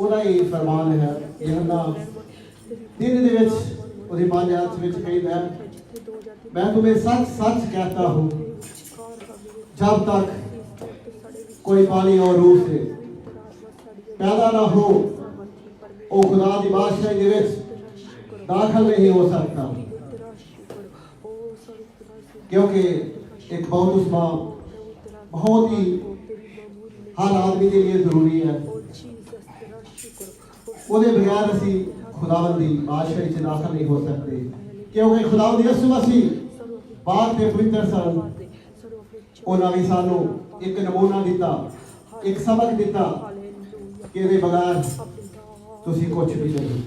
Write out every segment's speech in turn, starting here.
ਉਹਦਾ ਹੀ ਫਰਮਾਨ ਹੈ। ਯਹੋਨਾ 3 ਦੇ ਵਿੱਚ ਉਹਦੀ 5 ਆਇਤ ਵਿੱਚ ਕਹਿੰਦਾ ਹੈ, मैं तुम्हें सच सच कहता हूँ जब तक कोई पानी और रूह से पैदा ना हो वो खुदा की बादशाही दे विच दाखिल नहीं हो सकता, क्योंकि एक बहुत उस्मा बहुत ही हर आदमी के लिए जरूरी है। ਉਹਦੇ बगैर असी खुदावंद की बादशाही च दाखिल नहीं हो सकते, क्योंकि खुदावंद यसू मसीह पाक ते पवित्र सन। उन्होंने भी सानू एक नमूना दिता, एक सबक दिता कि इहदे बगैर तुसीं कुछ भी नहीं।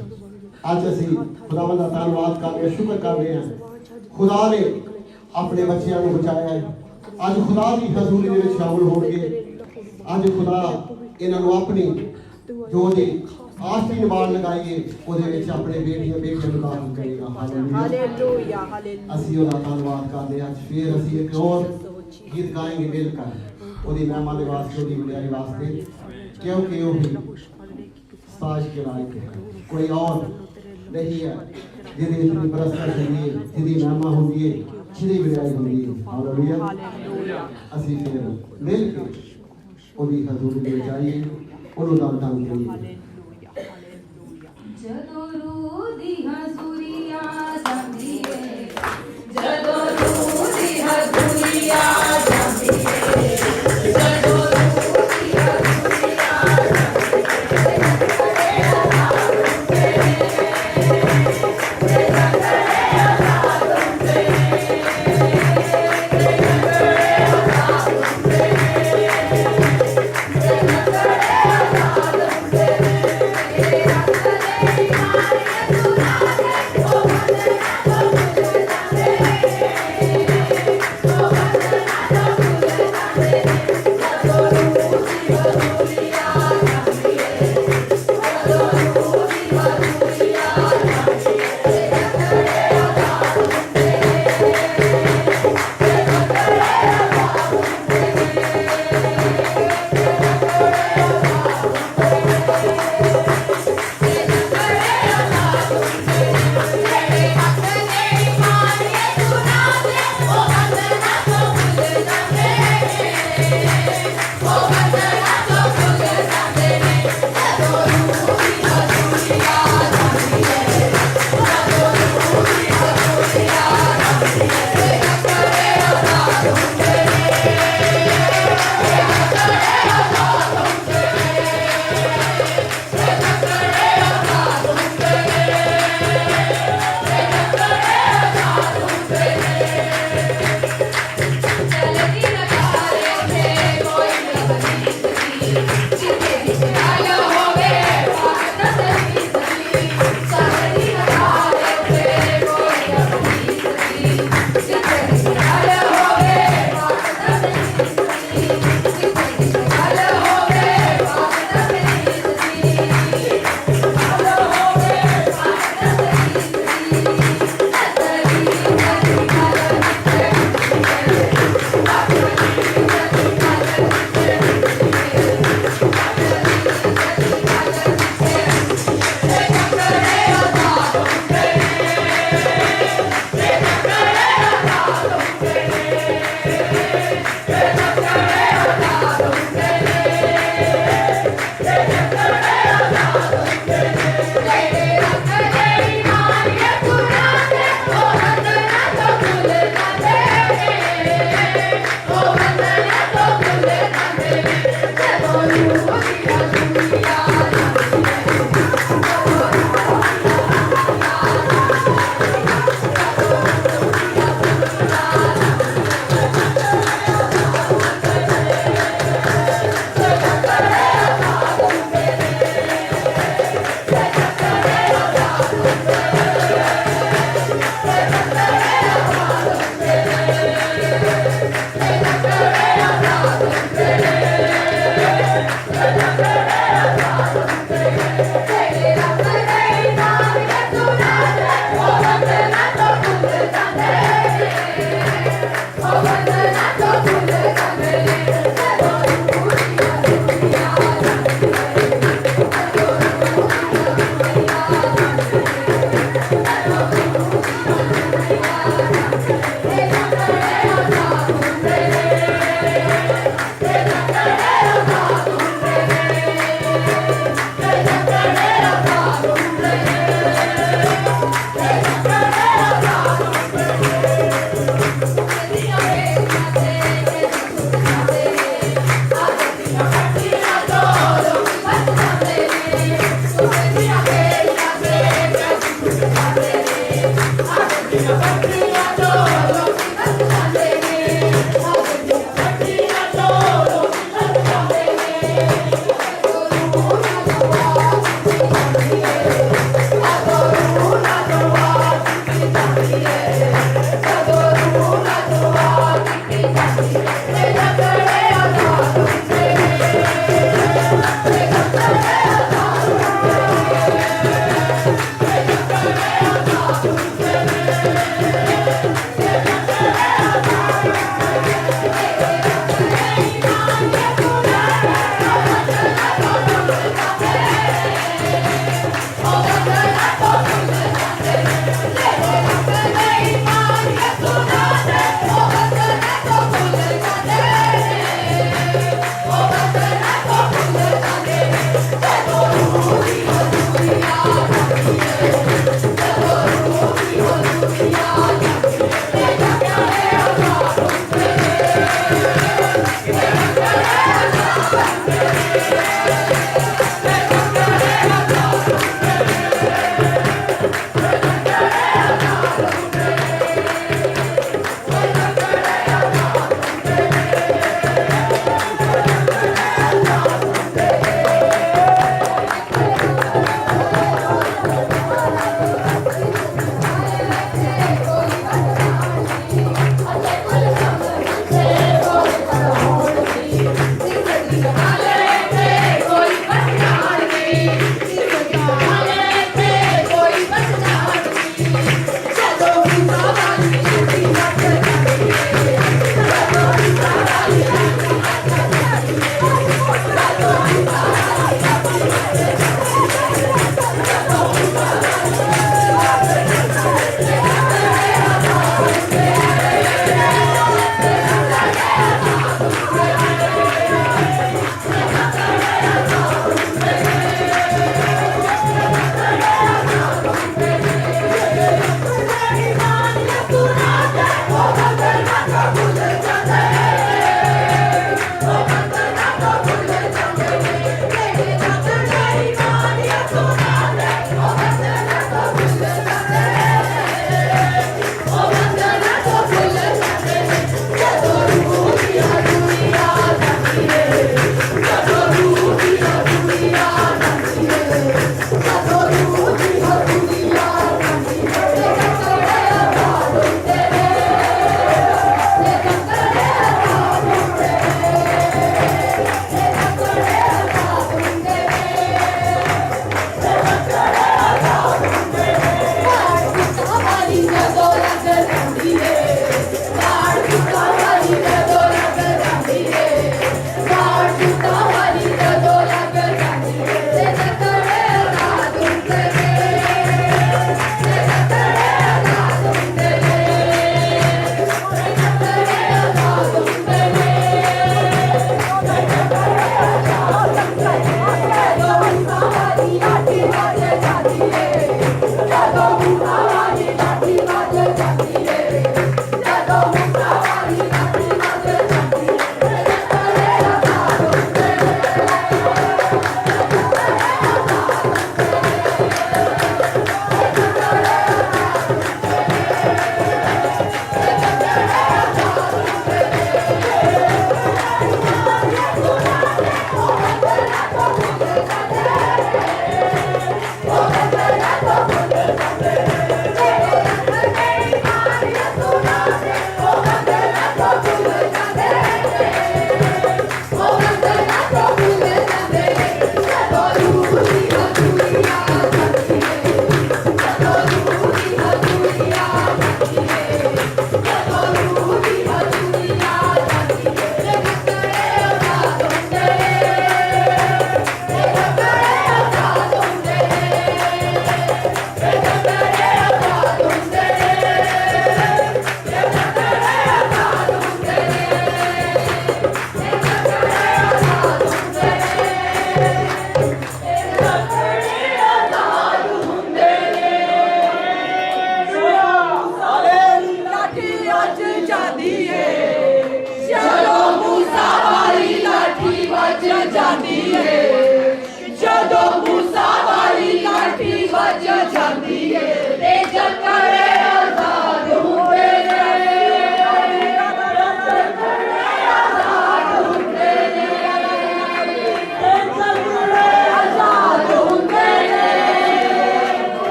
अज असी खुदावंद दा धन्नवाद करदे हां, शुक्र करदे हां खुदा ने अपने बच्चों को बचाया है। अज खुदा की हजूरी दे विच शामिल होणगे। अज खुदा इन्हां नूं अपनी जो दी आस्ती निवाण लगाइए ਉਹਦੇ ਵਿੱਚ ਆਪਣੇ ਬੇਟੀਆਂ ਬੇਟੇ ਨੂੰ ਦਾਖਲ ਕਰੇਗਾ। Hallelujah hallelujah. ਅਸੀਂ ਉਹਦਾ ਧੰਨਵਾਦ ਕਰਦੇ ਹਾਂ। ਫਿਰ ਅਸੀਂ ਇੱਕ ਹੋਰ ਗੀਤ ਗਾएंगे ਮਿਲ ਕਰ ਉਹਦੀ ਮਹਿਮਾ ਦੇ ਵਾਸਤੇ, ਉਹਦੀ ਵਡਿਆਈ ਵਾਸਤੇ, क्योंकि ਉਹ ਹੀ ਸਾਜ ਕੇ ਲਾਇਕ ਹੈ। ਕੋਈ और नहीं है ਜਿਹਦੀ ਇਤਨੀ ਪ੍ਰਸਤਾਰ ਹੁੰਦੀ ਹੈ, ਜਿਹਦੀ ਮਹਿਮਾ ਹੁੰਦੀ ਹੈ, ਜਿਹਦੀ ਵਡਿਆਈ ਹੁੰਦੀ ਹੈ। ਹਾਲੇਲੂਇਆ। ਅਸੀਂ ਫਿਰ ਮਿਲ ਕੇ ਉਹਦੀ ਹਜ਼ੂਰੀ ਦੇ ਵਿੱਚ ਆਈਏ, ਉਹਨੂੰ ਦਾਨ ਕਰੀਏ। ਜਦੋਂ ਰੂਹ ਦੀ ਹਜ਼ੂਰੀ ਆ ਜਾਂਦੀ ਏ, ਜਦੋਂ ਰੂਹ ਦੀ ਹਜ਼ੂਰੀ ਆ ਜਾਂਦੀ ਏ, ਜਦੋਂ ਰੂਹ ਦੀ ਹਜ਼ੂਰੀ ਆ ਜਾਂਦੀ ਏ, ਖੜੇ ਆਜ਼ਾਦ ਤੇਰੇ, ਖੜੇ ਆਜ਼ਾਦ ਤੇਰੇ,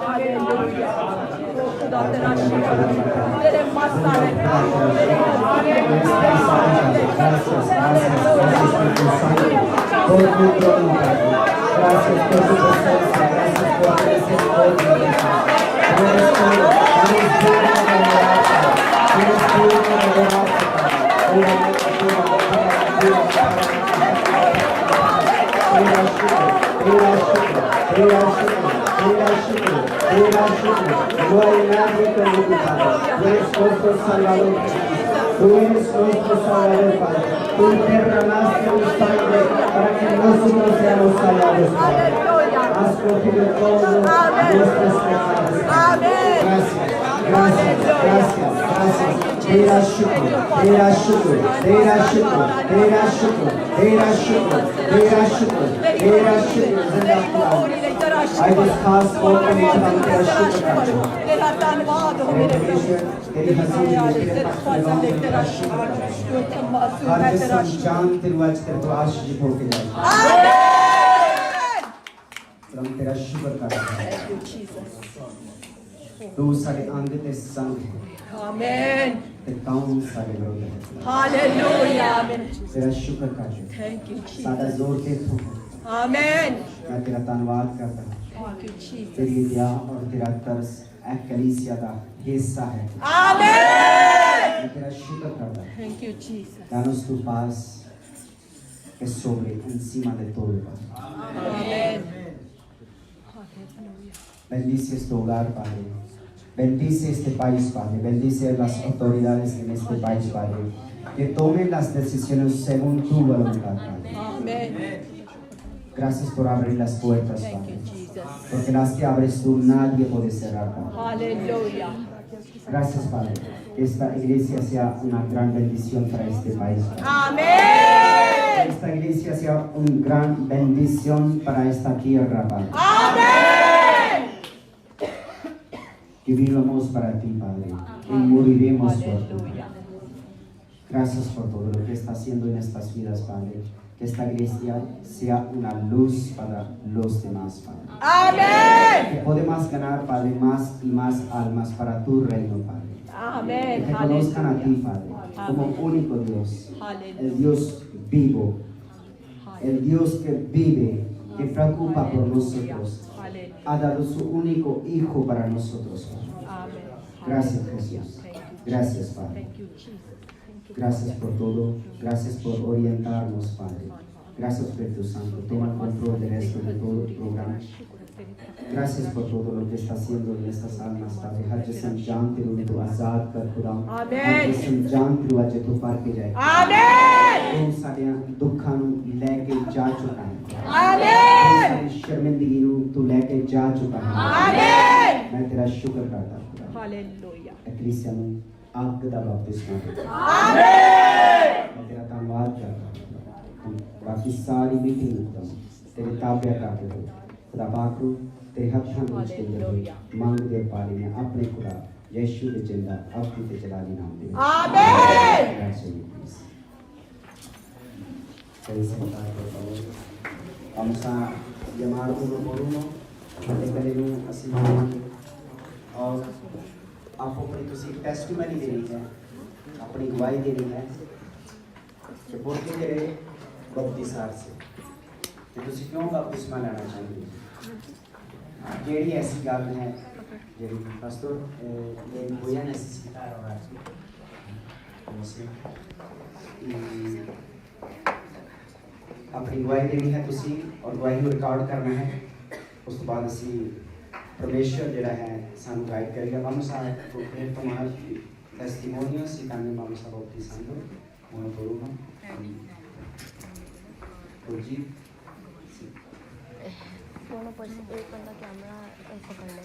हालेलुया खुदा तेरा शुक्र तेरे मस्ता है Tú derramaste tu sangre para que nosotros seamos salvados. Has cogido todos nuestros pecados. Gracias, gracias, gracias, gracias. Tera shukr, tera shukr, tera shukr, tera shukr, tera shukr, tera shukr, tera shukr. I was cast out and हम तेरा शुक्र करते हैं। तेरा धन्यवाद हो मेरे प्रभु तेरी हज़ूरी में तेरे पक्ष में गाँव तेरा शुक्र करते हैं। हर जिस्म जान तेरे आज तेरे तो आशीष होके जाए। हम तेरा शुक्र करते हैं। तू सारे अंग ते संग है। आमीन ते काम सारे विरोध है। हालेलुया आमीन तेरा शुक्र करते हैं। थैंक यू सादा जीसस जोर ते तू आमीन मैं तेरा धन्यवाद करता हूँ। थैंक यू जीसस तेरी दया और तेरा तरस कलीसिया का हिस्सा है। आमीन मैं तेरा शुक्र करता हूँ। Thank you Jesus Danos tu paz que sobre encima de todo. आमीन Bendice este hogar, Padre. Bendice este país, Padre. Bendice las autoridades en este país, Padre. Que tomen las decisiones según tu voluntad, Padre. आमीन Gracias por abrir las puertas, thank you Padre. Jesus Porque las que abres tú, nadie puede cerrar, Padre. Hallelujah Gracias, Padre. Que esta iglesia sea una gran bendición para este país, Padre. आमीन Que esta iglesia sea una gran bendición para esta tierra, Padre. आमीन Que vivamos para ti, Padre, y moriremos por ti. Hallelujah Gracias por todo lo que está haciendo en estas vidas, Padre. Que esta iglesia sea una luz para los demás, Padre. आमीन Que podemos ganar, Padre, más y más almas para tu reino, Padre. Que आमीन te conozcan a ti, Padre, como único Dios, el Dios vivo, el Dios que vive, que preocupa por nosotros. Hallelujah Ha dado su único Hijo para nosotros, Padre. आमीन Gracias, Jesús. Gracias, Padre. Thank you Jesus Gracias por todo. Gracias por orientarnos, Padre. Gracias por tu Santo. Toma el control del resto de todo el programa. Gracias por todo lo que está haciendo en estas almas, Padre. हर जिस्म जान तेरू ने तो आजाद कर खुदा। आमीन। हर जिस्म जान तेरू आज तू पार के जाए। आमीन तू सारे दुखां नूं लेके जा चुका है। आमीन सारी शर्मिंदगी नूं तू लेके जा चुका है। आमीन मैं तेरा शुक्र करता हूँ खुदा। हालेलुया कलीसिया नूं आग दा बपतिस्मा दे। आमीन मैं तेरा धन्यवाद करता हूँ। बाकी सारी मीटिंग तेरे ताबे करते हो खुदा बाकरू तेरे हत्थां में हालेलुया मांग दे पाली ने अपने खुदा यीशु के जिंदा अब ते जलाली नाम दे आमीन Sei sentado, por favor. Vamos a llamar uno por uno. Mantengan así. और आपको अपनी तुसी टेस्टिमनी देनी है, अपनी गवाही देनी है कि बोलते तेरे बपतिस्मा से कि तुसी क्यों बपतिस्मा लेना चाहते हो। जेडी ऐसी गल है JD pastor le voy a necesitar ahora como si अपनी गवाही देनी है तुसी और गवाही को रिकॉर्ड करना है। उस बाद असी परमेश्वर जिहड़ा है सानू गाइड करेगा। Vamos a tomar testimonios y también vamos a bautizando uno por uno. जी दोनों पर से एक बंदा कैमरा पकड़ ले।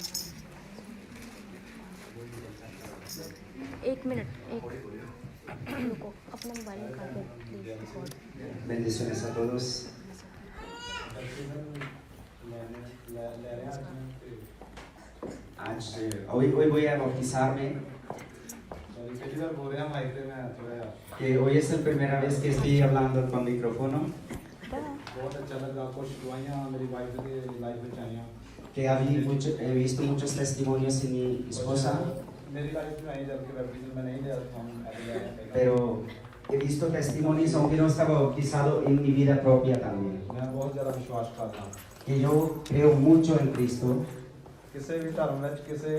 एक मिनट एक रुको अपना मोबाइल निकाल के please record. bendiciones a todos. आज hoy voy a bautizarme. Que hoy es la primera vez que estoy hablando con micrófono. बहुत अच्छा लगा कुछ दुआएं मेरी वाइफ के लाइफ में आईयां que he visto muchos testimonios en mi esposa, मेरी लाइफ में आई जबकि बैप्टिज्म में नहीं लिया था हम अभी आए थे। pero he visto testimonios aunque no estaba bautizado en mi vida propia también. मैं बहुत ज़्यादा विश्वास करता हूँ Que yo creo mucho en Cristo, किसी भी धर्म में किसी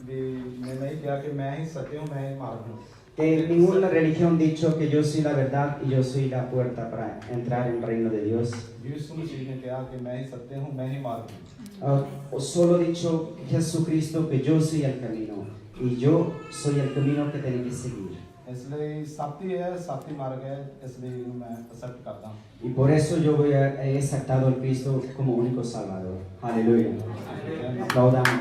भी ने नहीं किया कि मैं ही सत्य हूँ मैं ही मार्ग हूँ que en ninguna religión dicho que yo soy la verdad y yo soy la puerta para entrar en el reino de Dios. यीशु मसीह ने कहा कि मैं ही सत्य हूँ मैं ही मार्ग हूँ O solo dicho Jesucristo que yo soy el camino y yo soy el camino que tienen que seguir. इसलिए सत्य है सत्य मार्ग है इसलिए मैं एक्सेप्ट करता हूँ Y por eso yo he aceptado a Cristo como único Salvador. Aleluya. Aplaudamos.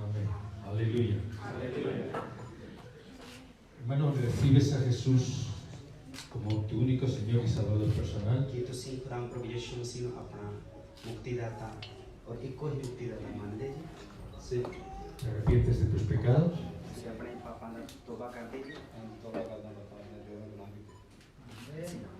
Amén. Aleluya. Hermano, ¿recibes a Jesús como tu único Señor y Salvador personal? कि तुसी खुदाम प्रभु यीशु मसीह ਨੂੰ ਆਪਣਾ ਮੁਕਤੀਦਾਤਾ ਔਰ ਇੱਕੋ ਹੀ ਮੁਕਤੀਦਾਤਾ ਮੰਨਦੇ ਜੀ Sí. ¿Te arrepientes de tus pecados? ਤੁਸੀਂ ਆਪਣੇ ਪਾਪਾਂ ਦਾ ਤੋਬਾ ਕਰਦੇ ਜੀ हम तौबा करना पड़ता है जो गुनाह की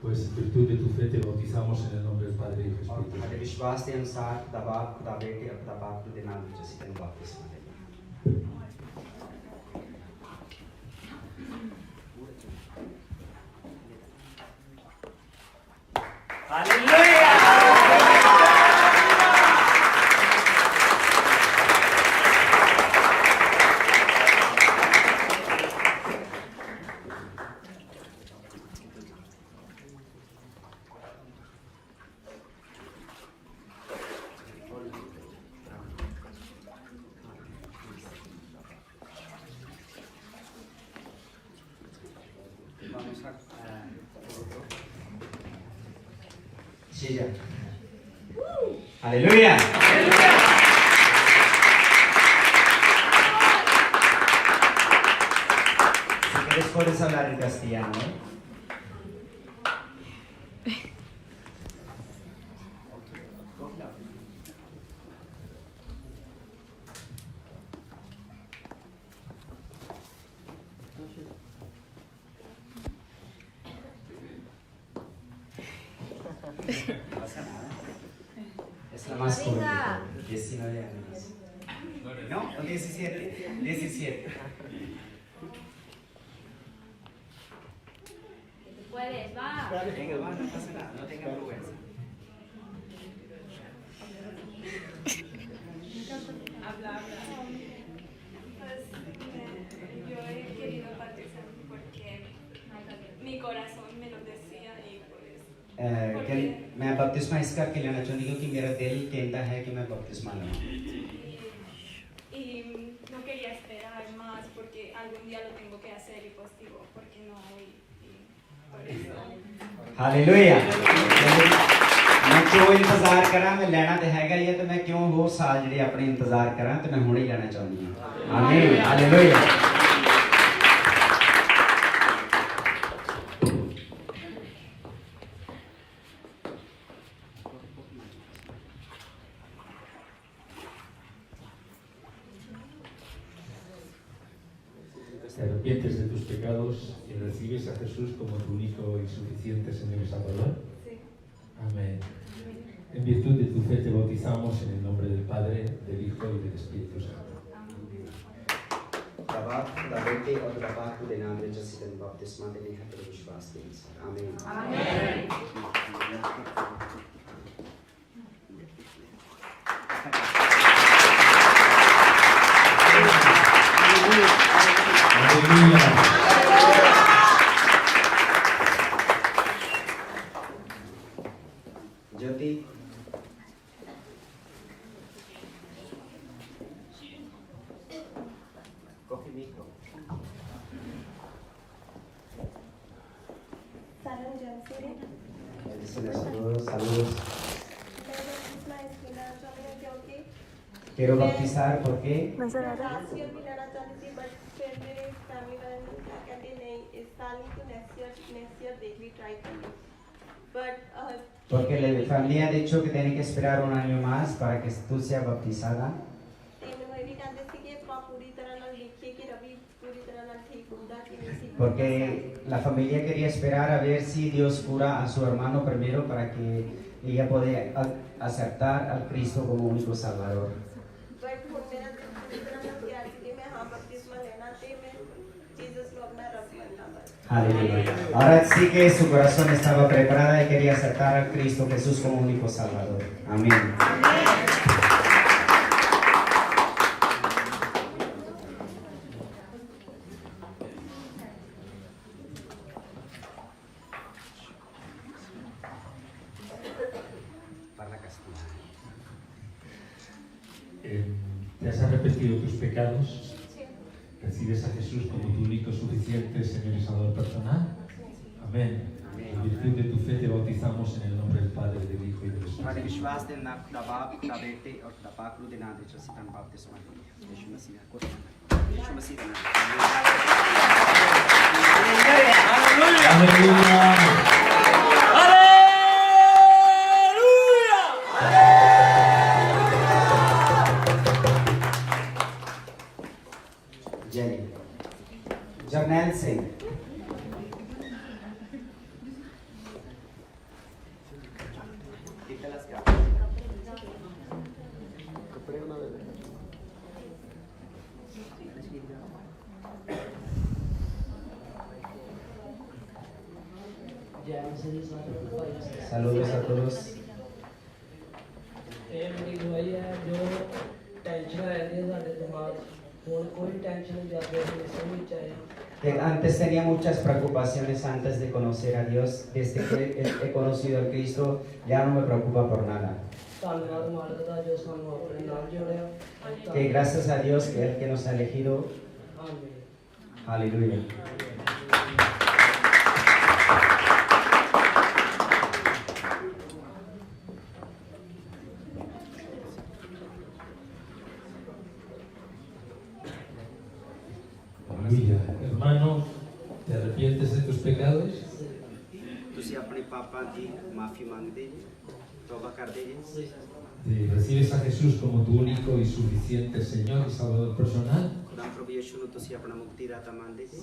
Pues en virtud de tu fe te bautizamos en el nombre del Padre y del ਔਰ Espíritu ਸਾਡੇ Santo. ਵਿਸ਼ਵਾਸ ਦੇ ਅਨੁਸਾਰ ਖੁਦਾ ਬਾਪ ਖੁਦਾ ਬੇਟੇ ਔਰ ਖੁਦਾ ਪਾਕ ਦੇ ਨਾਮ ਵਿੱਚ ਅਸੀਂ ਤੈਨੂੰ ਬਪਤਿਸਮਾ ਦਿੰਦੇ ਹਾਂ Sí, ya. Aleluya. Si quieres puedes hablar en castellano. Es la más corta. 19 años. No, 17. 17. Puedes, va. Venga, va, no pasa nada, no tengan vergüenza. Pues yo he querido bautizarme porque mi corazón me lo decía y pues मैं बपतिस्मा इस करके लेना चाहती हूँ कि मेरा दिल कहता है कि मैं बपतिस्मा लूँ y no quería esperar más porque algún día lo tengo que hacer y pues digo, ¿por qué no hoy? Y por eso. Hallelujah मैं क्यों इंतजार करा मैं लेना तो हैगा ही है तो मैं क्यों वो साल ਜਿਹੜੇ ਆਪਣੇ इंतजार करा तो मैं हुणे ही लेना चाहती हूँ आमीन hallelujah ¿Te arrepientes de tus pecados y recibes a Jesús como tu único y suficiente Señor y Salvador? Sí. Amén. En virtud de tu fe te bautizamos en el nombre del Padre, del Hijo y del Espíritu Santo. बाप खुदा बेटे और खुदा पाक के नाम में जैसे तन बपतिस्मा देने हैं तेरे विश्वास के अनुसार आमीन Amén. Jyoti coffee make Salam Jansiri. saludos, saludos. Quiero bautizar porque नजर आ रहा है लास्ट ईयर भी लेना चाहती थी बट फिर मेरे फैमिली वाले ने क्या कहते नहीं इस साल ही तो नेक्स्ट ईयर देख ली ट्राई कर ली but porque la familia ha dicho que tiene que esperar un año más para que tú seas bautizada. ਤੇ ਮੈਨੂੰ ਇਹ ਵੀ ਕਹਿੰਦੇ ਸੀ ਕਿ ਆਪਾਂ ਪੂਰੀ ਤਰ੍ਹਾਂ ਨਾਲ ਦੇਖੀਏ ਕਿ ਰਵੀ ਪੂਰੀ ਤਰ੍ਹਾਂ ਨਾਲ ਠੀਕ ਹੁੰਦਾ ਕਿ ਨਹੀਂ ਸੀ Porque la familia quería esperar a ver si Dios cura a su hermano primero para que ella pueda aceptar al Cristo como único Salvador. But ਹੁਣ ਮੇਰਾ ਦਿਲ ਪੂਰੀ ਤਰ੍ਹਾਂ ਨਾਲ ਤਿਆਰ ਸੀ ਕਿ ਮੈਂ ਹਾਂ ਬਪਤਿਸਮਾ ਲੈਣਾ ਤੇ ਮੈਂ ਜੀਸਸ ਨੂੰ ਆਪਣਾ ਰੱਬ ਮੰਨਣਾ ਬਸ Aleluya. Ahora sí que su corazón estaba preparada y quería aceptar a Cristo Jesús como único Salvador. Amén. ¿Te has arrepentido de tus pecados? ¿Recibes a Jesús como tu único, suficiente Señor y Salvador personal? Amén. En virtud de tu fe te bautizamos en el nombre del Padre, del Hijo y del Espíritu. हमारे विश्वास के नाम खुदा बाप खुदा बेटे और खुदा पाक के नाम से सितन बपतिस्मा यीशु मसीह को यीशु मसीह के नाम ¡Aleluya! जय Jarnail Singh Saludos a todos. ਇਹ ਮੇਰੀ ਗਵਾਹੀ ਹੈ ਜੋ ਟੈਨਸ਼ਨ ਰਹਿੰਦੀ ਹੈ ਸਾਡੇ ਦਿਮਾਗ ਹੁਣ ਕੋਈ ਟੈਨਸ਼ਨ ਨਹੀਂ ਜਾਂਦੀ ਹੈ ਸਮਝ ਚ ਆਇਆ Que antes tenía muchas preocupaciones antes de conocer a Dios. Desde que he conocido a Cristo, ya no me preocupa por nada. ਧੰਨਵਾਦ ਮਾਲਕ ਦਾ ਜੋ ਸਾਨੂੰ ਆਪਣੇ ਨਾਲ ਜੋੜਿਆ Que gracias a Dios que Él que nos ha elegido. ਆਮੀਨ Aleluya. Aleluya. Hermano, ¿te arrepientes de tus pecados? ਤੁਸੀਂ ਆਪਣੇ ਪਾਪਾਂ ਦੀ ਮਾਫੀ ਮੰਗਦੇ ਜੀ ਤੋਬਾ ਕਰਦੇ ਜੀ ¿Recibes a Jesús como tu único y suficiente Señor y Salvador personal? ਖੁਦਾ ਪ੍ਰਭੂ ਯਿਸੂ ਨੂੰ ਤੁਸੀਂ ਆਪਣਾ ਮੁਕਤੀ ਦਾਤਾ ਮੰਨਦੇ ਜੀ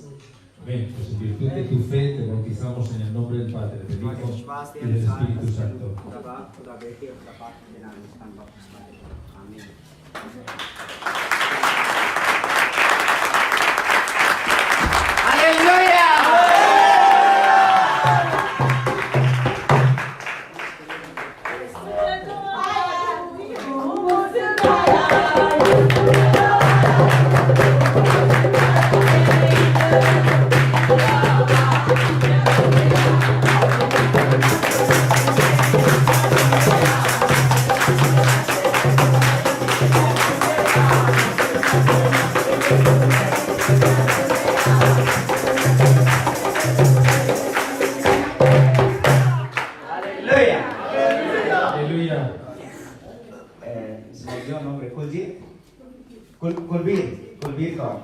Amén. Pues en virtud de tu fe te bautizamos en el nombre del Padre, del ਤੁਹਾਡੇ Hijo ਵਿਸ਼ਵਾਸ ਦੇ y del ਅਨੁਸਾਰ Espíritu Santo. ਖੁਦਾ ਬਾਪ ਖੁਦਾ ਬੇਟੇ ਔਰ ਖੁਦਾ ਪਾਕ ਦੇ ਨਾਮ ਵਿੱਚ ਤੁਹਾਨੂੰ ਬਪਤਿਸਮਾ ਦੇ ਆਮੀਨ Aleluya. Se me olvidó el nombre. Kulbir Kaur.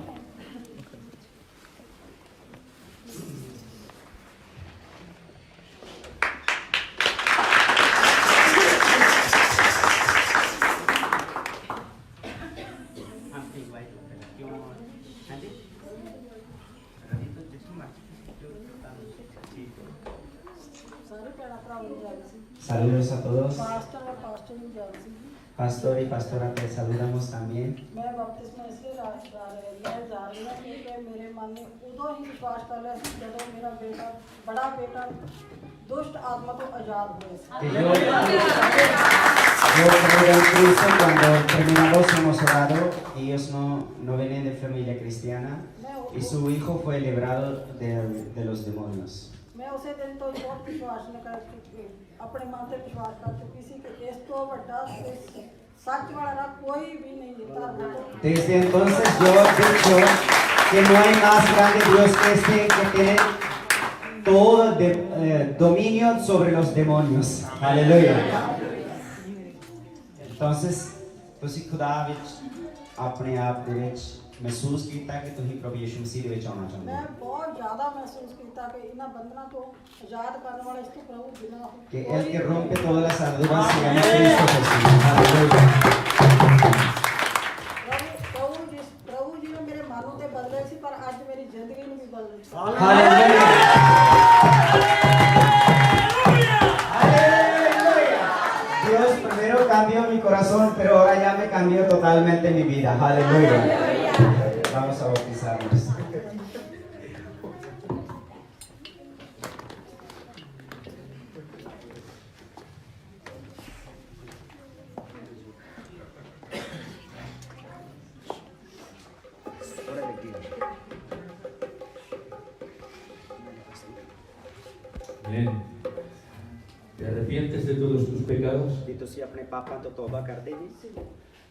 Saludos a todos. Pastor y pastora, te saludamos también. मैं बपतिस्मा इसलिए जा रही हूँ क्योंकि मेरे मन में उदो ही विश्वास कर लिया कि जब मेरा बेटा बड़ा बेटा दुष्ट आत्मा तो आजाद हुए Que yo creo en Cristo cuando terminamos hemos orado, ellos no vienen de familia cristiana y su hijo fue librado de los demonios. मैं उसे दिन तो बहुत विश्वास न कर चुकी अपने मन से विश्वास कर चुकी थी कि इस तो बड़ा सच वाला कोई भी नहीं था। Desde entonces yo he dicho que no hay más grande Dios que este, que tiene todo dominio sobre los demonios. Aleluya. Entonces, ਤੁਸੀਂ ਖੁਦਾ ਵਿੱਚ ਆਪਣੇ ਆਪ ਦੇ ਵਿੱਚ ਮਹਿਸੂਸ ਕੀਤਾ ਕਿ ਤੁਸੀਂ ਪ੍ਰਭੂ ਯਿਸੂ ਮਸੀਹ ਦੇ ਵਿੱਚ ਆਉਣਾ ਚਾਹੁੰਦੇ मैं ਹੋ बहुत ज़्यादा महसूस किया कि इन्हें बंधना को आजाद करने वाला इसके प्रभु बिना que el que rompe todas las ataduras se llama Cristo Jesús. Aleluya. प्रभु जी ने मेरे मानों ते बदले सी पर आज मेरी जिंदगी में भी बदल दी। Aleluya. Dios primero cambió mi corazón, pero ahora ya me cambió totalmente mi vida. Aleluya. Vamos a bautizarnos. Amén. ¿Te arrepientes de todos tus pecados? Y ਤੁਸੀਂ ਆਪਣੇ ਪਾਪਾਂ ਤੋਂ ਤੌਬਾ ਕਰਦੇ ਜੀ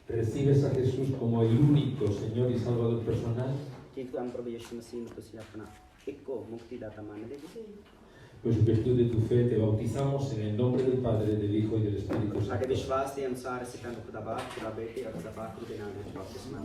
¿Recibes a Jesús como el único Señor y Salvador personal? ਕਿ ਤੁਹਾਨੂੰ ਪ੍ਰਭੂ ਯਿਸੂ ਮਸੀਹ ਨੂੰ ਤੁਸੀਂ ਆਪਣਾ ਇੱਕੋ ਮੁਕਤੀਦਾਤਾ ਮੰਨਦੇ ਜੀ Pues en virtud de tu fe te bautizamos en el nombre del Padre, del Hijo y del Espíritu ਸਾਡੇ Santo. ਵਿਸ਼ਵਾਸ ਦੇ ਅਨੁਸਾਰ ਅਸੀਂ ਤੁਹਾਨੂੰ ਖੁਦਾ ਬਾਪ ਖੁਦਾ ਬੇਟੇ ਔਰ ਖੁਦਾ ਪਾਕ ਦੇ ਨਾਮ ਵਿੱਚ ਬਪਤਿਸਮਾ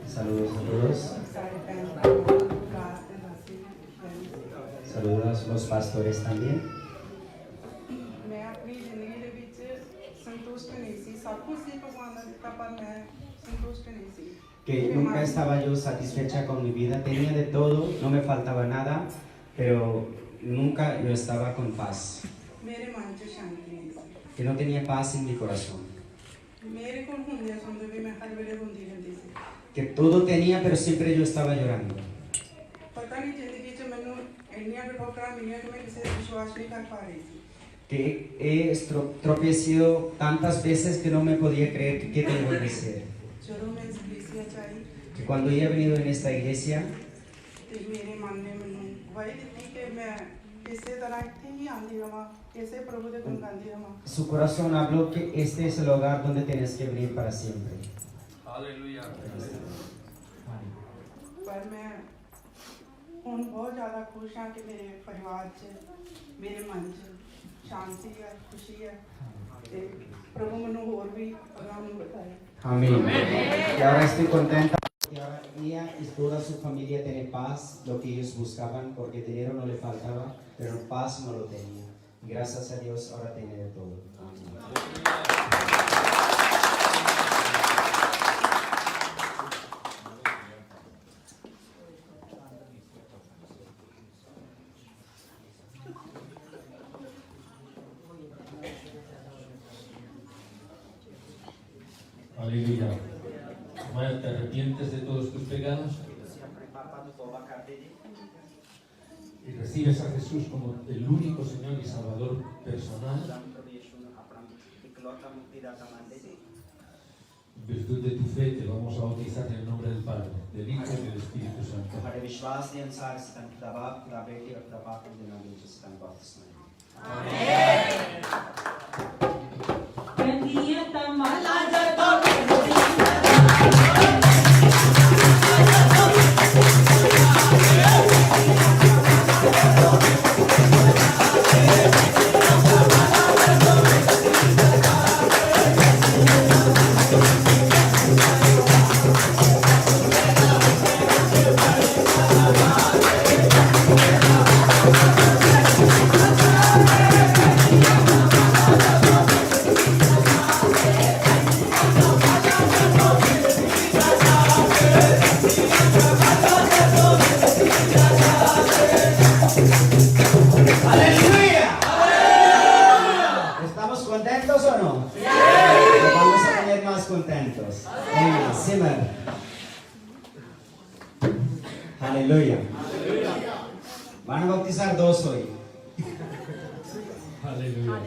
Saludos a todos. Saludos a los pastores también. मैं अपनी जिंदगी ਦੇ ਵਿੱਚ ਸੰਤੁਸ਼ਟ ਨਹੀਂ ਸੀ ਸਭ ਕੁਝ ਸੀ ਭਗਵਾਨ ਦਾ ਦਿੱਤਾ ਪਰ ਮੈਂ ਸੰਤੁਸ਼ਟ ਨਹੀਂ ਸੀ Que nunca estaba yo satisfecha con mi vida, tenía de todo, no me faltaba nada, pero nunca yo estaba con paz, ਮੇਰੇ ਮਨ 'ਚ ਸ਼ਾਂਤੀ ਨਹੀਂ ਸੀ que no tenía paz en mi corazón, ਮੇਰੇ ਕੋਲ ਹੁੰਦਿਆਂ ਸੁਣਦੇ ਵੀ ਮੈਂ ਹਰ ਵੇਲੇ ਰੋਂਦੀ ਰਹਿੰਦੀ ਸੀ que todo tenía pero siempre yo estaba llorando, ਪਤਾ ਨਹੀਂ ਜ਼ਿੰਦਗੀ 'ਚ ਮੈਨੂੰ ਇੰਨੀਆਂ ਠੋਕਰਾਂ ਮਿਲੀਆਂ ਕਿ ਮੈਂ ਕਿਸੇ ਤੇ ਵਿਸ਼ਵਾਸ ਨਹੀਂ ਕਰ ਪਾ ਰਹੀ ਸੀ que he tropezado tantas veces que no me podía creer que qué tengo que ser, ਜਦੋਂ ਮੈਂ ਇਸ ਕਲੀਸਿਆ 'ਚ ਆਈ que cuando he venido en esta iglesia, ਤੇ ਮੇਰੇ ਮਨ ਨੇ ਮੈਨੂੰ ਗਵਾਹੀ ਦਿੱਤੀ ਕਿ ਮੈਂ ਇਸੇ ਤਰ੍ਹਾਂ ਇੱਥੇ ਹੀ ਆਉਂਦੀ ਰਵਾਂ ਇਸੇ ਪ੍ਰਭੂ ਦੇ ਗੁਣ ਗਾਉਂਦੀ ਰਵਾਂ su corazón habló que este es el hogar donde tienes que venir para siempre. Aleluya. ਪਰ ਮੈਂ ਹੁਣ ਬਹੁਤ ਜ਼ਿਆਦਾ ਖੁਸ਼ ਹਾਂ ਕਿ ਮੇਰੇ ਪਰਿਵਾਰ 'ਚ ਮੇਰੇ ਮਨ 'ਚ ਸ਼ਾਂਤੀ ਹੈ ਖੁਸ਼ੀ ਹੈ ਤੇ ਪ੍ਰਭੂ ਮੈਨੂੰ ਹੋਰ ਵੀ ਅਗਾਂਹ ਨੂੰ ਬਤਾਏ Amén. Y ahora estoy contenta que ahora ella y toda su familia tiene paz, lo que ellos buscaban, porque dinero no le faltaba, pero paz no lo tenía. Y gracias a Dios ahora tiene de todo. Aleluya. Bueno, ¿te arrepientes de todos tus pecados? Y recibes a Jesús como el único Señor y Salvador personal. En virtud virtud de tu fe te vamos a bautizar en el nombre del Padre, del Hijo y del Espíritu Santo. तुम्हारे विश्वास के अनुसार स्तन दबा खुदा बेटे और खुदा पाक के नाम में स्तन बपतिस्मा ¿Contentos o no? Nos vamos a poner más contentos. Venga, Simmer. Aleluya. Van a bautizar dos hoy. Aleluya.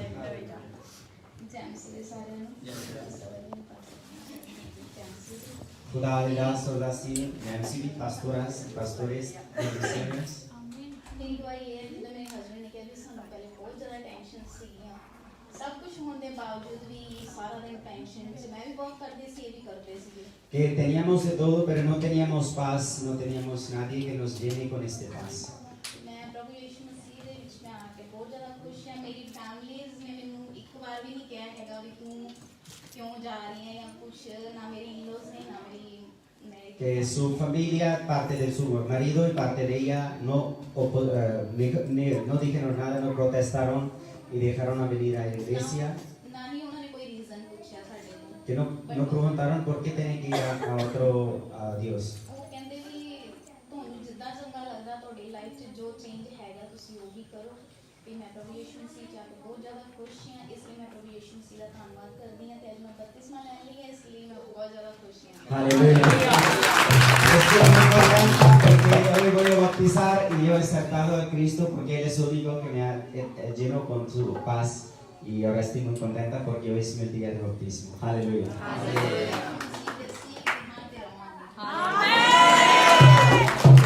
खुदा अल्लाह सौदासी नैन्सी pastoras pastores bendiciones. मेरी दुआ ये है कि मेरे हस्बैंड ने कहा भी सानू पहले बहुत ज़्यादा टेंशन सीगियां सब कुछ होने के बावजूद भी सारा दिन टेंशन से मैं भी बहुत करती सी ये भी करते सी Que teníamos de todo pero no teníamos paz, no teníamos nadie que nos llene con este paz. मैं प्रभु यीशु मसीह दे विच में आके बहुत ज़्यादा खुश है मेरी फैमिलीज ने मैनू एक बार भी नहीं कहा हैगा भी तू क्यों जा रही है या कुछ ना मेरी इन-लॉज ने ना मेरी Que su familia, parte de su marido y parte de ella no dijeron nada, no protestaron y dejaron a venir a la iglesia. ना ही उन्होंने कोई रीजन पूछा साडे को Que no preguntaron por qué tienen que ir a otro Dios. ਉਹ ਕਹਿੰਦੇ ਵੀ ਤੁਹਾਨੂੰ ਜਿੱਦਾਂ ਚੰਗਾ ਲੱਗਦਾ ਤੁਹਾਡੀ ਲਾਈਫ 'ਚ ਜੋ ਚੇਂਜ ਹੈਗਾ ਤੁਸੀਂ ਉਹ ਵੀ ਕਰੋ ਵੀ ਮੈਂ ਪ੍ਰਭੂ ਯੀਸ਼ੂ ਮਸੀਹ 'ਚ ਆ ਕੇ ਬਹੁਤ ਜ਼ਿਆਦਾ ਖੁਸ਼ ਹਾਂ ਇਸ ਲਈ ਮੈਂ ਪ੍ਰਭੂ ਯੀਸ਼ੂ ਮਸੀਹ ਦਾ ਧੰਨਵਾਦ ਕਰਦੀ ਹਾਂ ਤੇ ਅੱਜ ਮੈਂ ਬਪਤਿਸਮਾ ਲੈਣ ਲਈ ਹਾਂ ਇਸ ਲਈ ਮੈਂ ਬਹੁਤ ਜ਼ਿਆਦਾ ਖੁਸ਼ ਹਾਂ Aleluya. Estoy muy contenta porque hoy voy a bautizar y yo he aceptado a Cristo porque Él es el único que me ha lleno con su paz y ahora estoy muy contenta porque hoy es mi día de bautismo. Aleluya.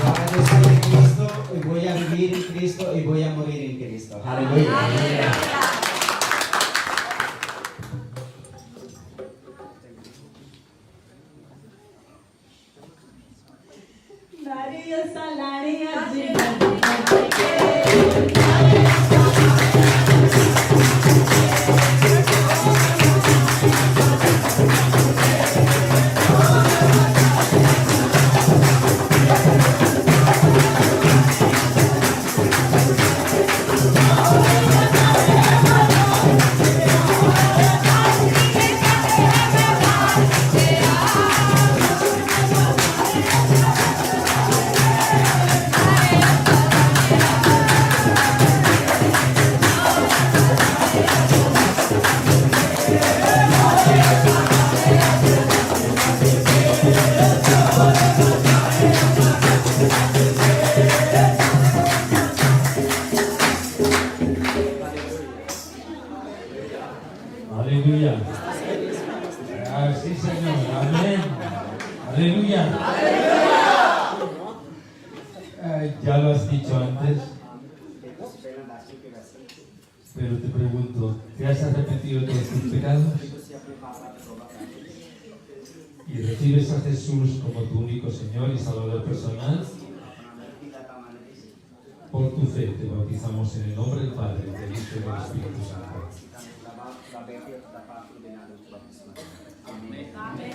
Ahora yo soy de Cristo y voy a vivir en Cristo y voy a morir en Cristo. Aleluya. Aleluya. Sí, Señor. Amén. Aleluya. Ya lo has dicho antes, pero te pregunto, ¿te has arrepentido de tus pecados? ¿Y recibes a Jesús como tu único Señor y Salvador personal? Por tu fe te bautizamos en el nombre del Padre, del Hijo y del Espíritu Santo. Amén.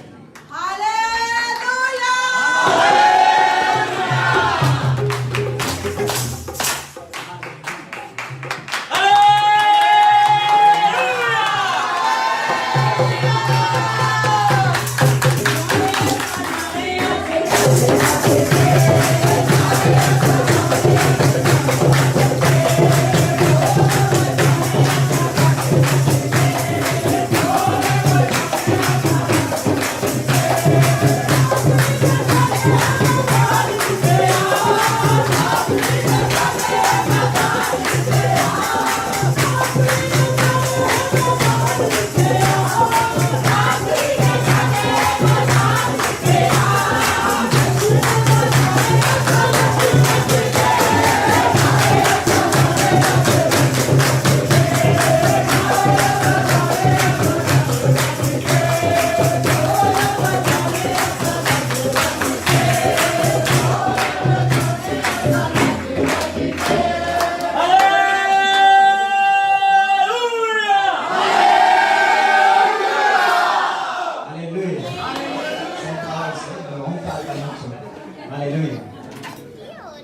Aleluya.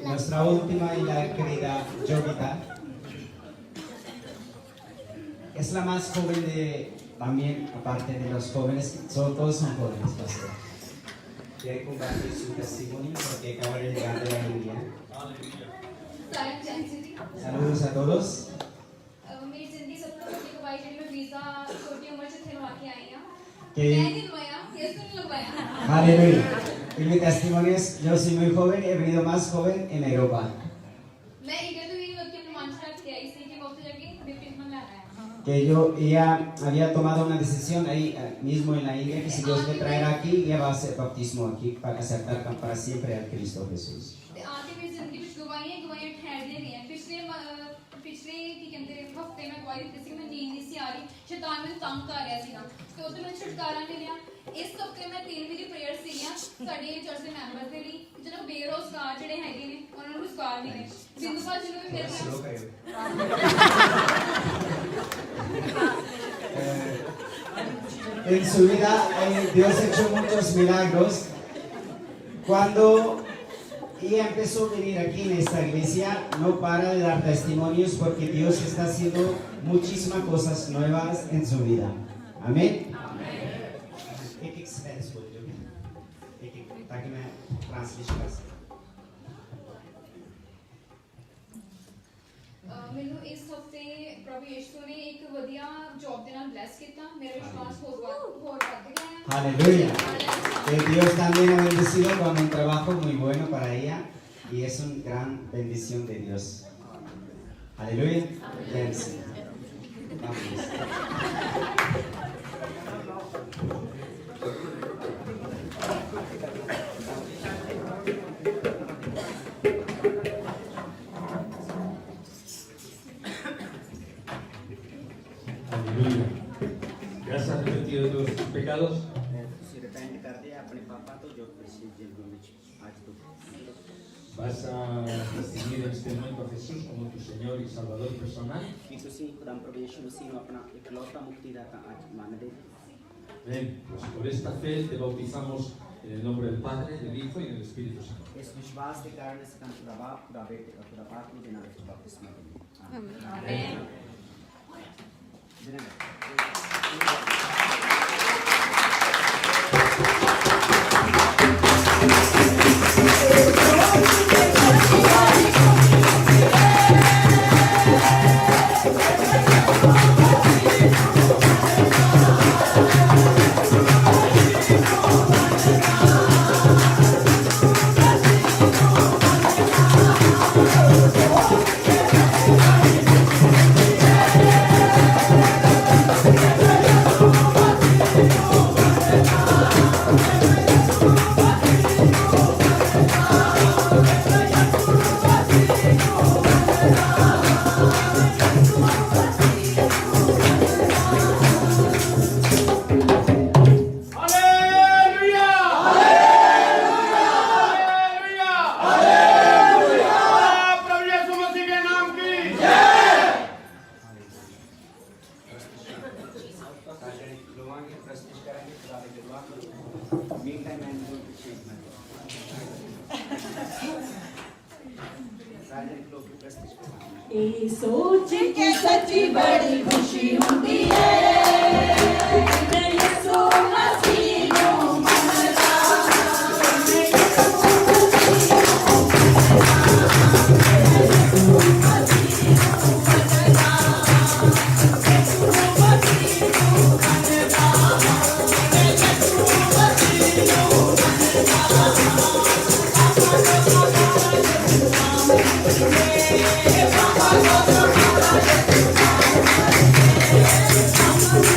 Nuestra última y la querida Jovita es la más joven de, también aparte de los jóvenes, todos son jóvenes, pastor. Quiere compartir su testimonio porque acaba de llegar de la India. Saludos a todos. मेरी जिंदगी सब लोग छोटी कमाई के लिए visa छोटी उम्र से थे वहाँ के आई हूँ Que- मैं नहीं लगवाया ये सुन लगवाया Aleluya. Y mi testimonio es, yo soy muy joven, he venido más joven en Europa. मैं इंडिया तो ही वक्त के प्रमाण से आई इसलिए कि वक्त जाके डिप्टी में ला रहा है Que yo ya había tomado una decisión ahí mismo en la India, que si Dios me traerá aquí, ya va a hacer bautismo aquí para aceptar para siempre a Cristo Jesús. ਤੇ ਆਕੇ ਮੇਰੀ ਜ਼ਿੰਦਗੀ ਵਿੱਚ ਗਵਾਈਆਂ ਠਹਿਰਦੀਆਂ ਗਈਆਂ ਪਿਛਲੇ ਕੀ ਕਹਿੰਦੇ ਨੇ ਹਫਤੇ ਮੈਂ ਗਵਾਈ ਦਿੱਤੀ ਸੀ ਮੈਂ ਨੀਂਦ ਨਹੀਂ ਸੀ ਆ ਰਹੀ ਸ਼ੈਤਾਨ ਮੈਨੂੰ ਤੰਗ ਕਰ ਰਿਹਾ ਸੀਗਾ ਤੇ ਉਹਦੇ ਮੈਂ ਛੁਟਕਾਰਾ ਮਿਲਿਆ ਇਸ ਹਫਤੇ ਮੈਂ 3 ਵਜੇ ਪ੍ਰੇਅਰ ਸੀਗੀਆਂ ਸਾਡੇ ਚਰਚ ਦੇ ਮੈਂਬਰ ਦੇ ਲਈ ਜਿਹੜਾ ਬੇਰੋਜ਼ਗਾਰ ਜਿਹੜੇ ਹੈਗੇ ਨੇ ਉਹਨਾਂ ਨੂੰ ਰੁਜ਼ਗਾਰ ਮਿਲੇ ਬਿੰਦੂ ਭਾਜੀ ਨੂੰ ਵੀ ਮੇਰੇ En su vida Dios ha hecho muchos milagros. Cuando ella empezó a venir aquí en esta iglesia, no para de dar testimonios porque Dios está haciendo muchísimas cosas nuevas en su vida. Amén. एक spelling बोल दो ताकि मैं translation कर सकूं. ਮੈਨੂੰ ਇਸ ਹਫਤੇ ਪ੍ਰਭੂ ਯਿਸੂ ਨੇ ਇੱਕ ਵਧੀਆ ਜੌਬ ਦੇ ਨਾਲ ਬਲੈਸ ਕੀਤਾ ਮੇਰਾ ਵਿਸ਼ਵਾਸ ਹੋਰ ਵੱਧ ਗਿਆ ਹੈ Aleluya. Que Dios también ha bendecido con un trabajo muy bueno para ella y es una gran bendición de Dios. Aleluya. Yes. Vamos. Aleluya. ¿Ya has arrepentido de todos tus pecados? ਤੁਸੀਂ ਰਿਪੈਂਟ ਕਰਦੇ ਆਪਣੇ ਪਾਪਾ ਤੋਂ ਜੋ ਤੁਸੀਂ ਜੇਲ੍ਹ ਵਿੱਚ ਅੱਜ ਤੋਂ ¿Vas a recibir en este momento a Jesús como tu Señor y Salvador personal? ਕੀ ਤੁਸੀਂ ਖੁਦਾਮ ਪ੍ਰਭੂ ਯਿਸੂ ਮਸੀਹ ਨੂੰ ਆਪਣਾ ਇਕਲੌਤਾ ਮੁਕਤੀਦਾਤਾ ਅੱਜ ਮੰਨਦੇ ਹੋ? Ven, pues por esta fe te bautizamos en el nombre del Padre, del Hijo y del Espíritu Santo. ਇਸ ਵਿਸ਼ਵਾਸ ਦੇ ਕਾਰਨ ਇਸ ਕੰਨ ਦਾ ਬਾਪ ਖੁਦਾ ਬੇਟੇ ਅਤੇ ਖੁਦਾ ਪਾਕ ਨੂੰ ਦੇ ਨਾਮ ਵਿੱਚ ਬਪਤਿਸਮਾ ਦਿੰਦੇ ਹਾਂ ਆਮੀਨ ਇਹ ਸੋਚ ਕੇ ਸੱਚੀ ਬੜੀ ਖੁਸ਼ੀ ਹੁੰਦੀ ਹੈ ਮੈਂ ਯਿਸੂ ਮਸੀਹ ਨੂੰ ਮੰਨਦਾ I'm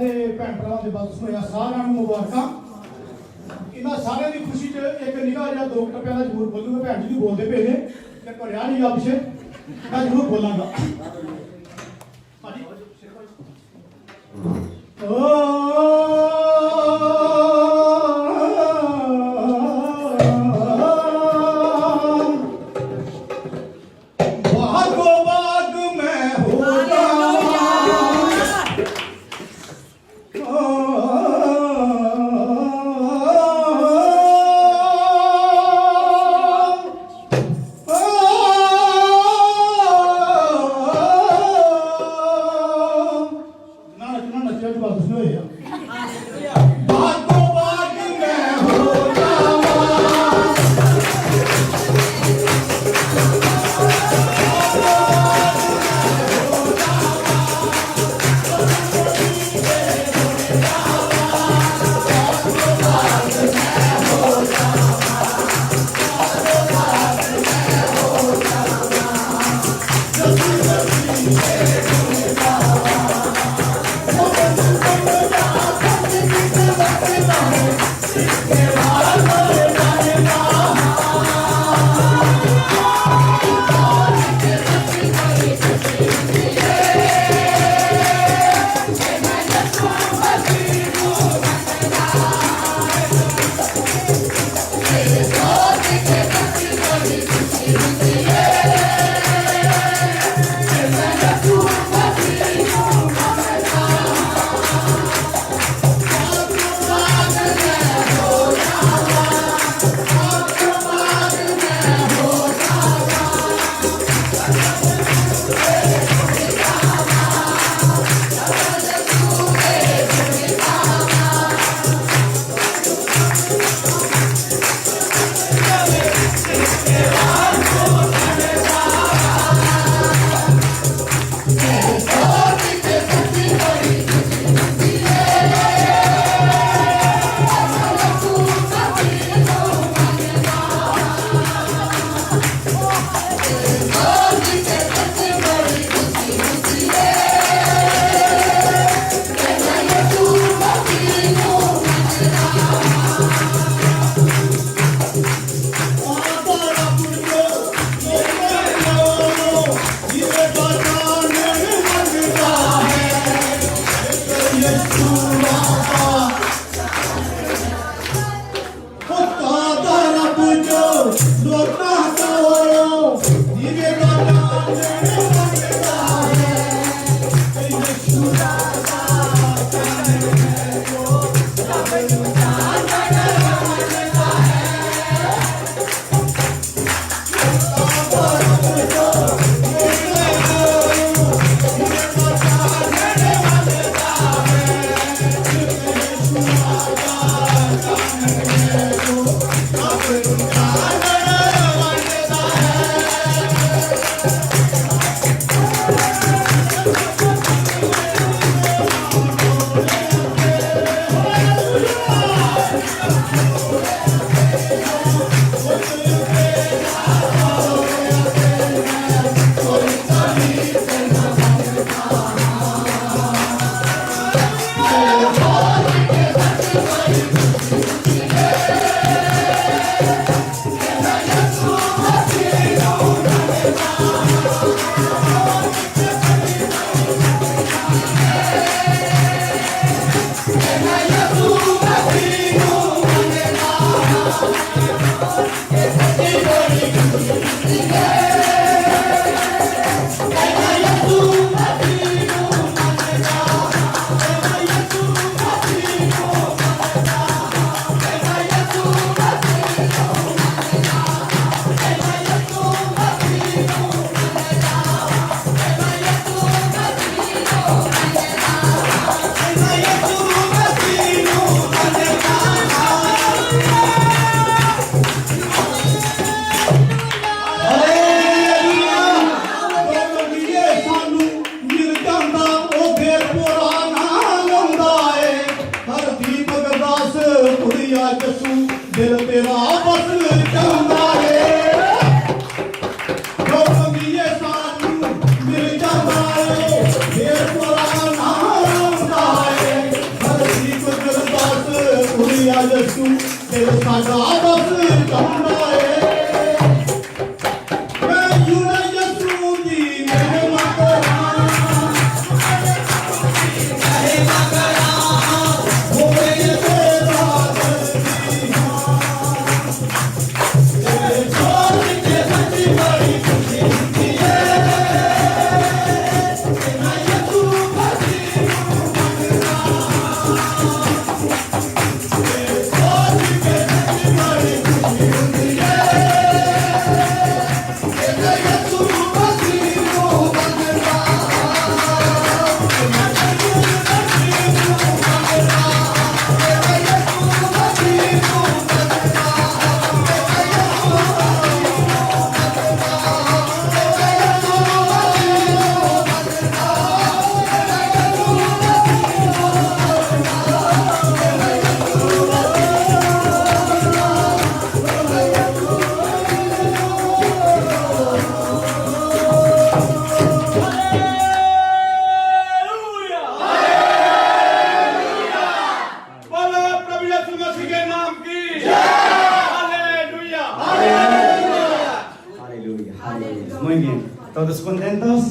ਦੇ ਭੈਣ ਭਰਾਵਾਂ ਦੇ ਬਖਸ਼ ਹੋਇਆ ਸਾਰਿਆਂ ਨੂੰ ਮੁਬਾਰਕਾਂ। ਇਹਨਾਂ ਸਾਰਿਆਂ ਦੀ ਖੁਸ਼ੀ 'ਚ ਇੱਕ ਨਿਗਾਹ ਜਿਹਾ ਦੋ ਟੱਪਿਆਂ ਦਾ ਜ਼ਰੂਰ ਬੋਲੂਗਾ। ਭੈਣ ਜੀ ਵੀ ਬੋਲਦੇ ਪਏ ਨੇ ਤੇ ਘੜਿਆ ਨਹੀਂ ਗਾ ਪਿੱਛੇ, ਮੈਂ ਜ਼ਰੂਰ ਬੋਲਾਂਗਾ। मिल जाता है, देर पुराना होता है। साडा बस चंदा है मैं यूना यसू दी महिमा करा महिमा करा होए तेरा Muy bien. ¿Todos contentos?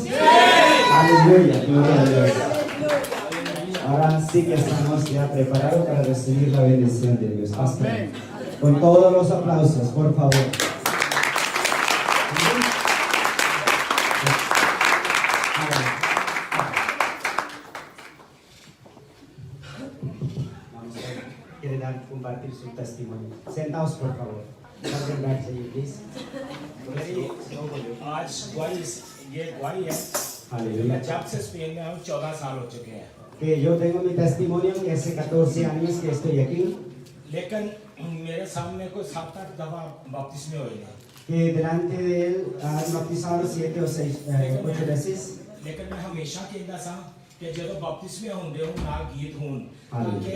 Aleluya. Gloria a Dios. Ahora sí que estamos ya preparados para recibir la bendición de Dios. Pastor, con todos los aplausos, por favor. Vamos a querer compartir su testimonio. Sentaos, por favor. Please. आज ये गवाही है Aleluya. जब से Spain में हम 14 साल हो चुके हैं Que yo tengo mi testimonio que hace 14 años que estoy aquí. लेकिन मेरे सामने कोई 7-8 दफा बपतिस्मे हुए हैं Que delante de él han bautizado 7 o 8 veces. लेकिन मैं हमेशा कहता था कि जब बपतिस्मे होंगे हो नाल गीत हों ताकि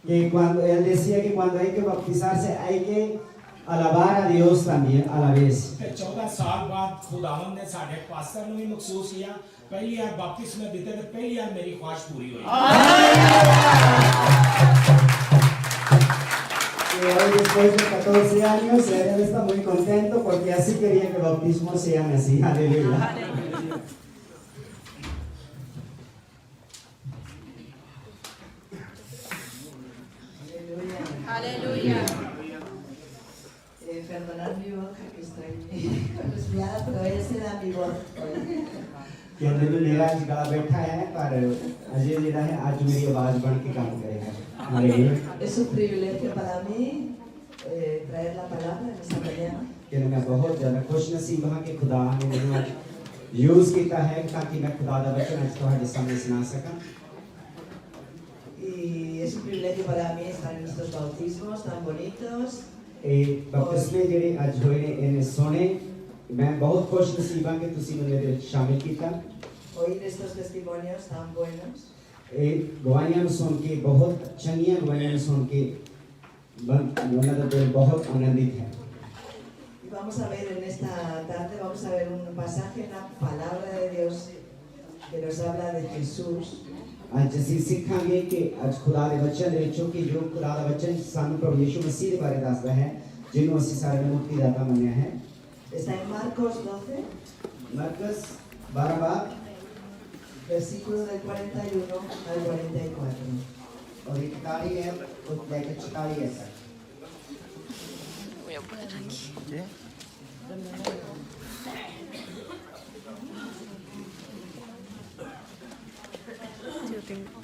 Que cuando él decía que cuando hay que bautizarse hay que alabar a Dios también a la vez. 14 साल बाद खुदावन ने साढ़े पास्टर ने भी महसूस किया पहली बार बपतिस्मे देते थे पहली बार मेरी ख्वाहिश पूरी हुई Y hoy después de 14 años él está muy contento porque así quería que el bautismo sea así. Aleluya. Aleluya. Perdonad mi voz, que estoy resfriada, pero esa era mi voz. कि अंदर में मेरा गला बैठा है पर अजय जिला है आज मेरी आवाज बन के काम करेगा. Aleluya. Es un privilegio para mí traer la palabra en esta mañana. कि मैं बहुत ज़्यादा खुश नसीब हाँ कि खुदा ने मुझे यूज़ किया है ताकि मैं खुदा का वचन आज तुम्हारे सामने सुना सका. Y es un privilegio para mí estar en estos bautismos tan bonitos. बपतिस्मे ਜਿਹੜੇ ਅੱਜ ਹੋਏ ਨੇ ਇਹਨੇ ਸੋਹਣੇ मैं बहुत खुश नसीब हाँ कि तुसी मुझे ਇਹਦੇ ਵਿੱਚ शामिल किया. Oír estos testimonios tan buenos. गवाहियां सुन के बहुत चंगियां गवाहियां सुन के मेरा दिल बहुत आनंदित है. Y vamos a ver en esta tarde, vamos a ver un pasaje en la palabra de Dios que nos habla de Jesús. आज ਅਸੀਂ ਸਿੱਖਾਂਗੇ ਕਿ ਅੱਜ ਖੁਦਾ ਦੇ ਵਚਨ ਦੇ ਵਿੱਚੋਂ ਕਿ ਜੋ ਖੁਦਾ ਦਾ ਵਚਨ ਸਾਨੂੰ ਪ੍ਰਭੂ ਯਿਸੂ ਮਸੀਹ ਦੇ ਬਾਰੇ ਦੱਸਦਾ ਹੈ ਜਿਹਨੂੰ ਅਸੀਂ ਸਾਰੇ ਨੂੰ ਮੁਕਤੀ ਦਾਤਾ ਮੰਨਿਆ ਹੈ. Está en Marcos 12. Marcos 12 versículo del 41 al 44. और 41 है और लेकर 44 है तक. Voy a poner aquí. Yo tengo.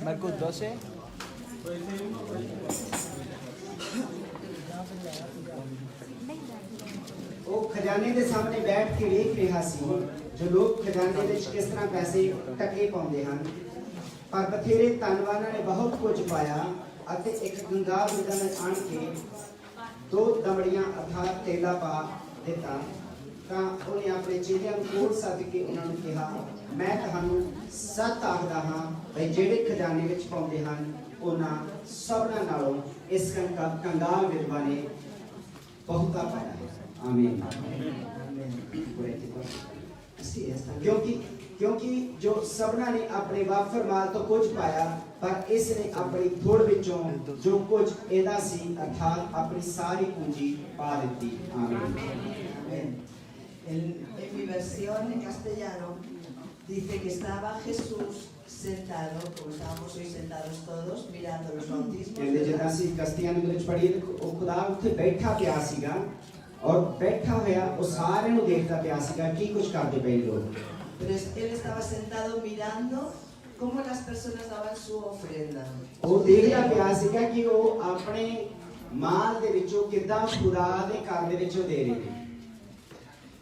Marcos 12. ਉਹ ਖਜ਼ਾਨੇ ਦੇ ਸਾਹਮਣੇ ਬੈਠ ਕੇ ਵੇਖ ਰਿਹਾ ਸੀ ਜੋ ਲੋਕ ਖਜ਼ਾਨੇ ਵਿੱਚ ਕਿਸ ਤਰ੍ਹਾਂ ਪੈਸੇ ਟਕੇ ਪਾਉਂਦੇ ਹਨ. ਪਰ ਬਥੇਰੇ ਧਨਵਾਨਾਂ ਨੇ ਬਹੁਤ ਕੁਝ ਪਾਇਆ ਅਤੇ ਇੱਕ ਗੰਗਾ ਬਿਰਧਾ ਨੇ ਆਣ ਕੇ 2 ਦਮੜੀਆਂ ਅਥਾਹ ਤੇਲਾ ਪਾ ਦਿੱਤਾ. ਤਾਂ ਉਹਨੇ ਆਪਣੇ ਚੇਲਿਆਂ ਨੂੰ ਕੋਲ ਸੱਦ ਕੇ ਉਹਨਾਂ ਨੂੰ ਕਿਹਾ ਮੈਂ ਤੁਹਾਨੂੰ ਸੱਚ ਆਖਦਾ ਹਾਂ ਕਿ ਜਿਹੜੇ ਖਜ਼ਾਨੇ ਵਿੱਚ ਪਾਉਂਦੇ ਹਨ ਉਹਨਾਂ ਸਭਨਾਂ ਨਾਲੋਂ ਇਸ ਕੰਗਾਲ ਵਿਧਵਾ ਨੇ ਬਹੁਤਾ ਪਾਇਆ ਹੈ. आमीन. क्योंकि क्योंकि जो सबना ने अपने वाफर माल तो कुछ पाया, पर इसने अपनी थोड़ विचों जो कुछ एदा सी अर्थात अपनी सारी पूंजी पा दी। आमीन। Amén. En mi versión en castellano dice que estaba Jesús sentado, como estábamos hoy sentados todos, mirando los bautismos. कहते जिदा सी कस्तियां दे विच पढ़ी ओ खुदा उत्थे बैठा पिया सीगा और बैठा होया ओ सारे नु देखदा पिया सीगा की कुछ करदे पए लोग। Pero él estaba sentado mirando cómo las personas daban su ofrenda. ਉਹ ਦੇਖਦਾ ਪਿਆ ਸੀਗਾ ਕਿ ਉਹ ਆਪਣੇ ਮਾਲ ਦੇ ਵਿੱਚੋਂ ਕਿੱਦਾਂ ਖੁਦਾ ਦੇ ਘਰ ਦੇ ਵਿੱਚੋਂ ਦੇ ਰਹੇ ਨੇ।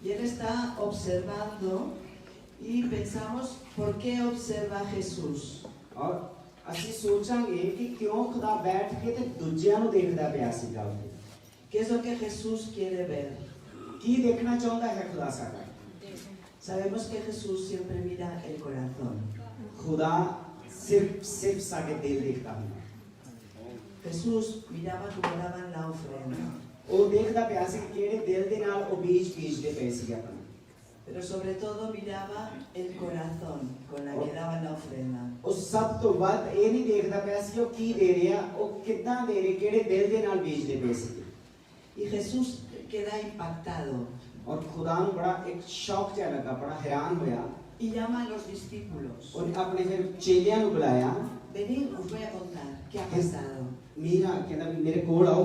Y él está observando y pensamos por qué observa Jesús. और ਅਸੀਂ ਸੋਚਾਂਗੇ ਕਿ ਕਿਉਂ ਖੁਦਾ ਬੈਠ ਕੇ ਤੇ ਦੂਜਿਆਂ ਨੂੰ ਦੇਖਦਾ ਪਿਆ ਸੀਗਾ ਉੱਥੇ। ¿Qué es lo que Jesús quiere ver? ਕੀ ਦੇਖਣਾ ਚਾਹੁੰਦਾ ਹੈ ਖੁਦਾ ਸਾਡਾ? Sabemos que Jesús siempre mira el corazón. ਖੁਦਾ ਸਿਰਫ ਸਾਡੇ ਦਿਲ ਦੇਖਦਾ ਹੁੰਦਾ। Jesús miraba cómo daban la ofrenda. ਉਹ ਦੇਖਦਾ ਪਿਆ ਸੀ ਕਿ ਕਿਹੜੇ ਦਿਲ ਦੇ ਨਾਲ ਉਹ ਬੀਜ ਬੀਜਦੇ ਪਏ ਸੀ ਆਪਣਾ। Pero sobre todo miraba el corazón con la que daban la ofrenda. ਉਹ ਸਭ ਤੋਂ ਵੱਧ ਇਹ ਨਹੀਂ ਦੇਖਦਾ ਪਿਆ ਸੀ ਉਹ ਕੀ ਦੇ ਰਿਹਾ, ਉਹ ਕਿੱਦਾਂ ਦੇ ਰਹੇ, ਕਿਹੜੇ ਦਿਲ ਦੇ ਨਾਲ ਬੀਜਦੇ ਪਏ ਸੀ। Y Jesús queda impactado. और खुदा ਨੂੰ ਬੜਾ ਇੱਕ ਸ਼ੌਕ ਜਿਹਾ ਲੱਗਾ, ਬੜਾ ਹੈਰਾਨ ਹੋਇਆ। Y llama a los discípulos. और अपने फिर चेलियां ਨੂੰ बुलाया। Venid, os voy a contar qué ha pasado. Meera कहता भी मेरे कोल आओ।